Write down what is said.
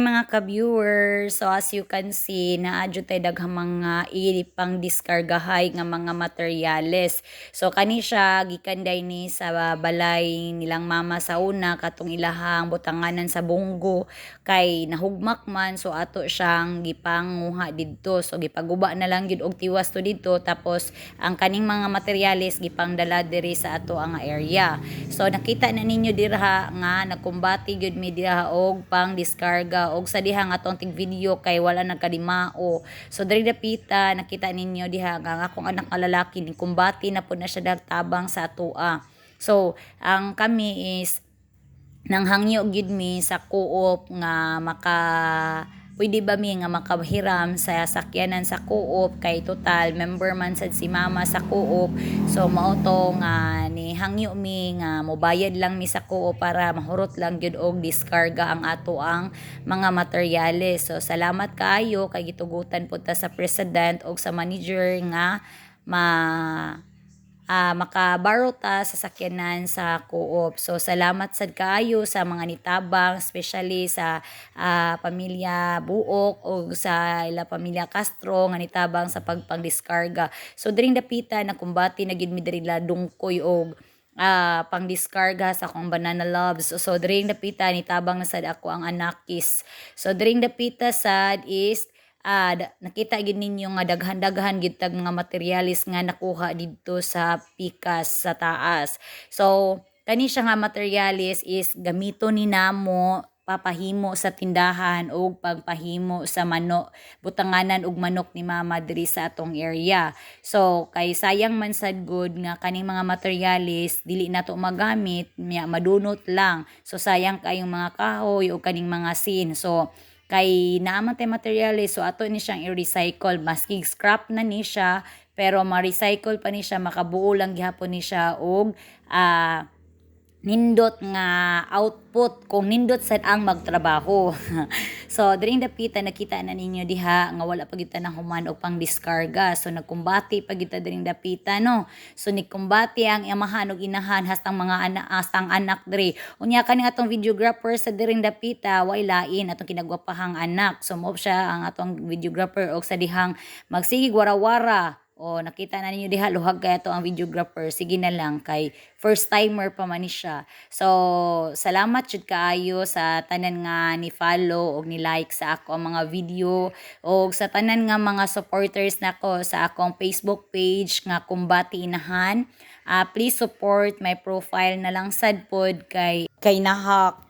Hi mga ka-viewers! So as you can see, naadyo tayo daghang mga pang diskargahay nga mga materyales. So kani siya gikanday ni sa balay nilang mama sa una katong ilahang butanganan sa bunggo kay nahugmak man, so ato siyang gipanguha didto. So gipaguba na lang gyud og tiwas to didto, tapos ang kaning mga materyales gipangdala diri sa ato ang area. So nakita na ninyo dirha nga nagkumbati gyud mi dirha og pang diskarga og sa diha nga atong tig video kay wala nagkalimao. So diri dapita nakita ninyo diha nga akong anak nga lalaki ni kumbati na pud na siya dagtabang sa atoa. So ang kami is nanghangyo gyud mi sa co-op nga pwede ba mi nga makahiram sa sakyanan sa co-op kay total member man sad si mama sa co-op. So mao to nga ni hangyo mi nga mobayad lang mi sa co-op para mahurot lang gyud og diskarga ang ato ang mga materyales. So salamat kaayo kay gitugutan pud ta sa president og sa manager nga makaborrow ta sa sakyanan sa co-op. So salamat sad kaayo sa mga nitabang, especially sa pamilya Buok o sa ila pamilya Castro nga nitabang sa pagpangdiskarga. So diring dapita nakumbati na gid mi diri dungkoy og pang diskarga sa akong banana loves. So diring dapita nitabang na sad ako ang anakis. So diring dapita sad is nakita gid ninyo nga daghan-daghan gid tag mga materialis nga nakuha didto sa pikas sa taas. So kani siya nga materialis is gamito ni namo papahimo sa tindahan o pagpahimo sa manok, butanganan og manok ni mama diri sa atong area. So kay sayang man sad good nga kaning mga materialis dili nato magamit, madunot lang. So sayang kayong mga kahoy o kaning mga sin. So kay naaman tay materials, so ato ni siyang i-recycle maski scrap na ni siya, pero ma-recycle pa ni siya, makabuo lang gihapon ni siya og nindot nga output kung nindot sad ang magtrabaho. So during dapita nakita na ninyo diha nga wala pa gyud nang human og pang diskarga. So nagkumbati pa gyud during dapita no. So nikumbati ang amahan og inahan hastang mga anak diri. Unya kani atong videographer sa during dapita way lain atong kinagwapahang anak. So mo siya ang atong videographer og sa dihang magsigig wara-wara. O nakita na ninyo diha luhag kay ato ang videographer, sige na lang kay first timer pa man ni siya. So salamat jud kaayo sa tanan nga ni follow og ni like sa ako ang mga video og sa tanan nga mga supporters nako sa akong Facebook page nga Kumbati Inahan. Please support my profile na lang sad pod kay nahak